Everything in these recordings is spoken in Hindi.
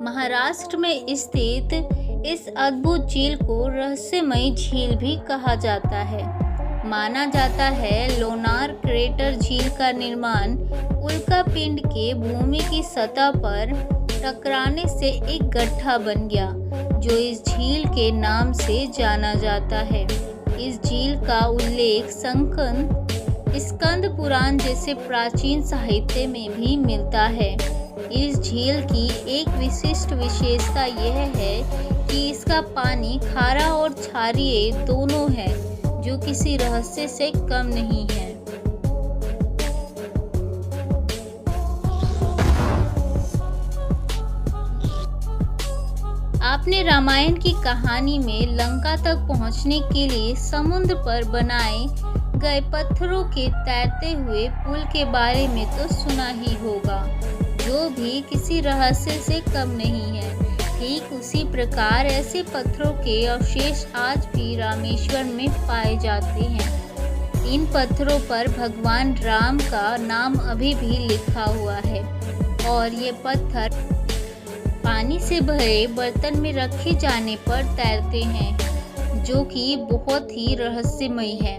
महाराष्ट्र में स्थित इस अद्भुत झील को रहस्यमयी झील भी कहा जाता है। माना जाता है लोनार क्रेटर झील का निर्माण उल्कापिंड के भूमि की सतह पर टकराने से एक गड्ढा बन गया, जो इस झील के नाम से जाना जाता है। इस झील का उल्लेख स्कंद पुराण जैसे प्राचीन साहित्य में भी मिलता है। इस झील की एक विशिष्ट विशेषता यह है कि इसका पानी खारा और क्षारीय दोनों है, जो किसी रहस्य से कम नहीं है। आपने रामायण की कहानी में लंका तक पहुंचने के लिए समुद्र पर बनाए गए पत्थरों के तैरते हुए पुल के बारे में तो सुना ही होगा, जो भी किसी रहस्य से कम नहीं है। ठीक उसी प्रकार ऐसे पत्थरों के अवशेष आज भी रामेश्वर में पाए जाते हैं। इन पत्थरों पर भगवान राम का नाम अभी भी लिखा हुआ है और ये पत्थर पानी से भरे बर्तन में रखे जाने पर तैरते हैं, जो कि बहुत ही रहस्यमयी है।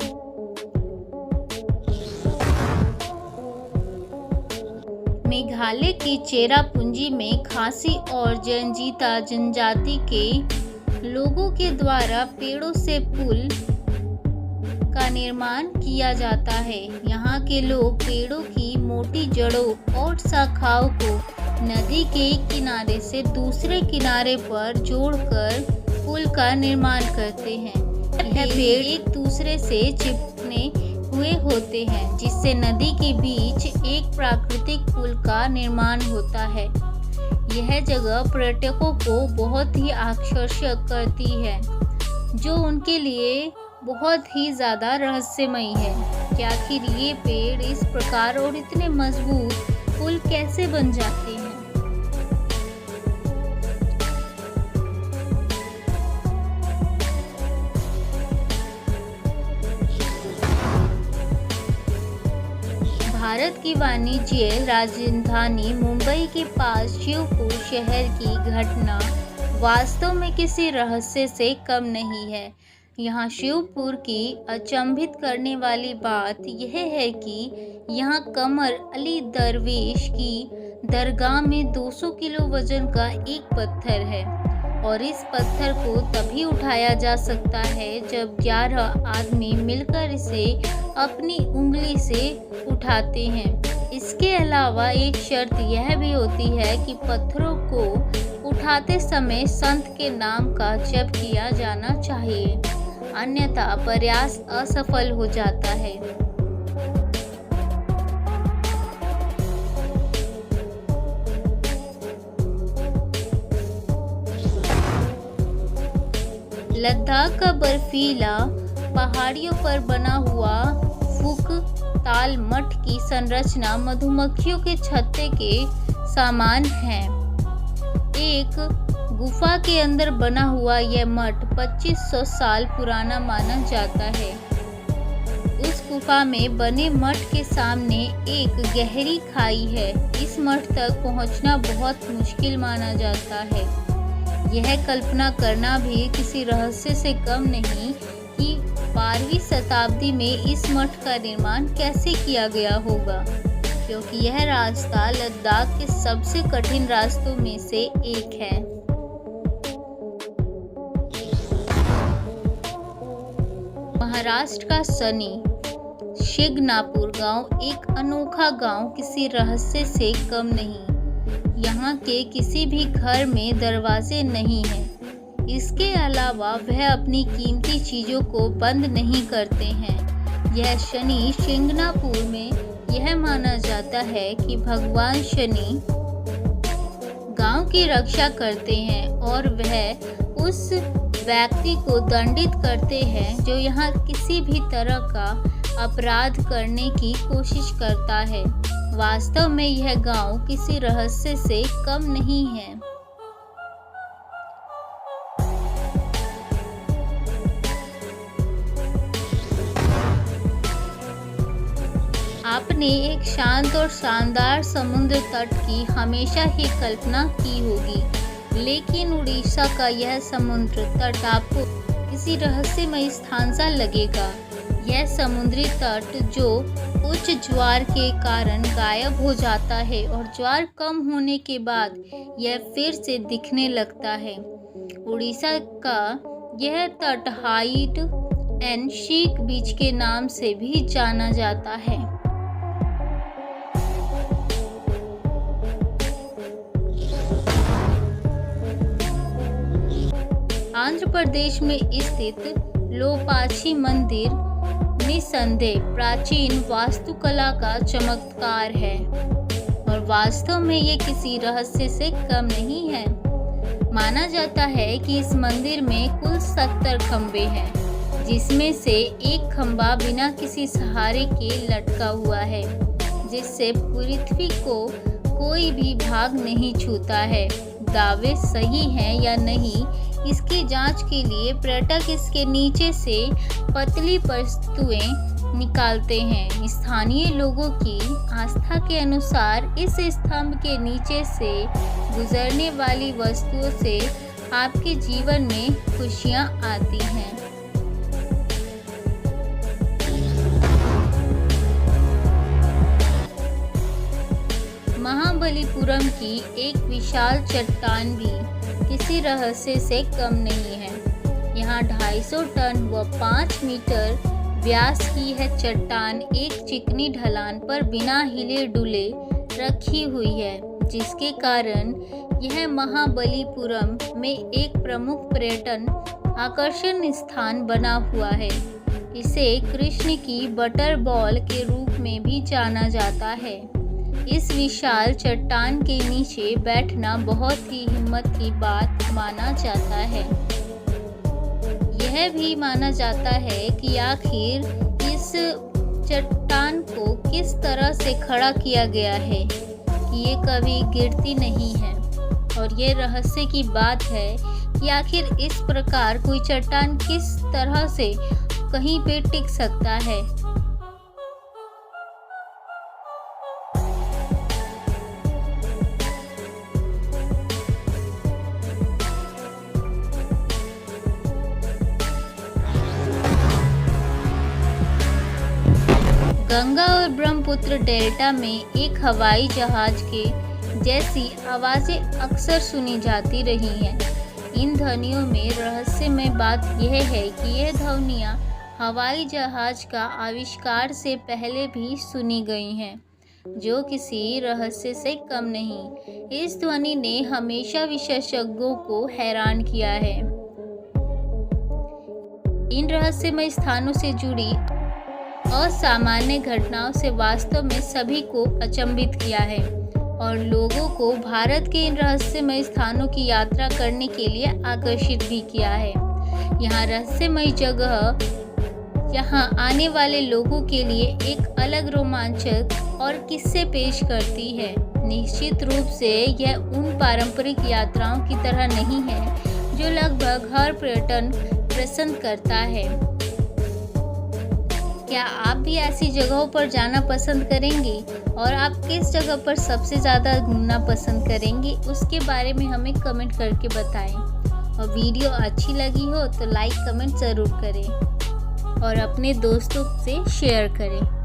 मेघालय की चेरापूंजी में खासी और जनजीता जनजाति के लोगों के द्वारा पेड़ों से पुल का निर्माण किया जाता है। यहाँ के लोग पेड़ों की मोटी जड़ों और शाखाओं को नदी के एक किनारे से दूसरे किनारे पर जोड़कर पुल का निर्माण करते हैं। यह पेड़ एक दूसरे से चिपकने हुए होते हैं, जिससे नदी के बीच एक प्राकृतिक पुल का निर्माण होता है। यह जगह पर्यटकों को बहुत ही आकर्षक करती है, जो उनके लिए बहुत ही ज़्यादा रहस्यमयी है कि आखिर ये पेड़ इस प्रकार और इतने मजबूत पुल कैसे बन जाते हैं। भारत की वाणिज्य राजधानी मुंबई के पास शिवपुर शहर की घटना वास्तव में किसी रहस्य से कम नहीं है। यहाँ शिवपुर की अचंभित करने वाली बात यह है कि यहाँ कमर अली दरवेश की दरगाह में 200 किलो वजन का एक पत्थर है और इस पत्थर को तभी उठाया जा सकता है जब 11 आदमी मिलकर इसे अपनी उंगली से उठाते हैं। इसके अलावा एक शर्त यह भी होती है कि पत्थरों को उठाते समय संत के नाम का जप किया जाना चाहिए, अन्यथा प्रयास असफल हो जाता है। लद्दाख का बर्फीला पहाड़ियों पर बना हुआ फुक ताल मठ की संरचना मधुमक्खियों के छत्ते के समान है। एक गुफा के अंदर बना हुआ यह मठ 2500 साल पुराना माना जाता है। उस गुफा में बने मठ के सामने एक गहरी खाई है। इस मठ तक पहुंचना बहुत मुश्किल माना जाता है। यह कल्पना करना भी किसी रहस्य से कम नहीं कि 12वीं शताब्दी में इस मठ का निर्माण कैसे किया गया होगा, क्योंकि यह रास्ता लद्दाख के सबसे कठिन रास्तों में से एक है। महाराष्ट्र का सनी शिंगणापूर गांव एक अनोखा गांव किसी रहस्य से कम नहीं। यहाँ के किसी भी घर में दरवाजे नहीं हैं। इसके अलावा वह अपनी कीमती चीज़ों को बंद नहीं करते हैं। यह शनि शिंगणापुर में यह माना जाता है कि भगवान शनि गांव की रक्षा करते हैं और वह उस व्यक्ति को दंडित करते हैं जो यहाँ किसी भी तरह का अपराध करने की कोशिश करता है। वास्तव में यह गांव किसी रहस्य से कम नहीं है। आपने एक शांत और शानदार समुद्र तट की हमेशा ही कल्पना की होगी, लेकिन उड़ीसा का यह समुद्र तट आपको किसी रहस्यमय स्थान सा लगेगा। यह समुद्री तट जो उच्च ज्वार के कारण गायब हो जाता है और ज्वार कम होने के बाद यह फिर से दिखने लगता है। उड़ीसा का यह तट हाइड एंड सीक बीच के नाम से भी जाना जाता है। आंध्र प्रदेश में स्थित लोपाक्षी मंदिर निसंदेह प्राचीन वास्तुकला का चमत्कार है और वास्तव में ये किसी रहस्य से कम नहीं है। माना जाता है कि इस मंदिर में कुल 70 खंबे हैं, जिसमें से एक खंबा बिना किसी सहारे के लटका हुआ है, जिससे पृथ्वी को कोई भी भाग नहीं छूता है। दावे सही हैं या नहीं, इसकी जांच के लिए पर्यटक इसके नीचे से पतली वस्तुएं निकालते हैं। स्थानीय लोगों की आस्था के अनुसार इस स्तंभ के नीचे से गुजरने वाली वस्तुओं से आपके जीवन में खुशियां आती हैं। महाबलीपुरम की एक विशाल चट्टान भी किसी रहस्य से कम नहीं है। यहाँ 250 टन व 5 मीटर व्यास की यह चट्टान एक चिकनी ढलान पर बिना हिले डुले रखी हुई है, जिसके कारण यह महाबलीपुरम में एक प्रमुख पर्यटन आकर्षण स्थान बना हुआ है। इसे कृष्ण की बटर बॉल के रूप में भी जाना जाता है। इस विशाल चट्टान के नीचे बैठना बहुत ही हिम्मत की बात माना जाता है। यह भी माना जाता है कि आखिर इस चट्टान को किस तरह से खड़ा किया गया है कि ये कभी गिरती नहीं है, और ये रहस्य की बात है कि आखिर इस प्रकार कोई चट्टान किस तरह से कहीं पे टिक सकता है। गंगा और ब्रह्मपुत्र डेल्टा में एक हवाई जहाज के जैसी आवाज़ें अक्सर सुनी जाती रही हैं। इन ध्वनियों में रहस्यमय बात यह है कि यह ध्वनियाँ हवाई जहाज का आविष्कार से पहले भी सुनी गई हैं, जो किसी रहस्य से कम नहीं। इस ध्वनि ने हमेशा विशेषज्ञों को हैरान किया है। इन रहस्यमय स्थानों से जुड़ी असामान्य घटनाओं से वास्तव में सभी को अचंभित किया है और लोगों को भारत के इन रहस्यमय स्थानों की यात्रा करने के लिए आकर्षित भी किया है। यहाँ रहस्यमय जगह यहाँ आने वाले लोगों के लिए एक अलग रोमांचक और किस्से पेश करती है। निश्चित रूप से यह उन पारंपरिक यात्राओं की तरह नहीं है जो लगभग हर पर्यटन पसंद करता है। क्या आप भी ऐसी जगहों पर जाना पसंद करेंगे और आप किस जगह पर सबसे ज़्यादा घूमना पसंद करेंगे, उसके बारे में हमें कमेंट करके बताएं। और वीडियो अच्छी लगी हो तो लाइक कमेंट ज़रूर करें और अपने दोस्तों से शेयर करें।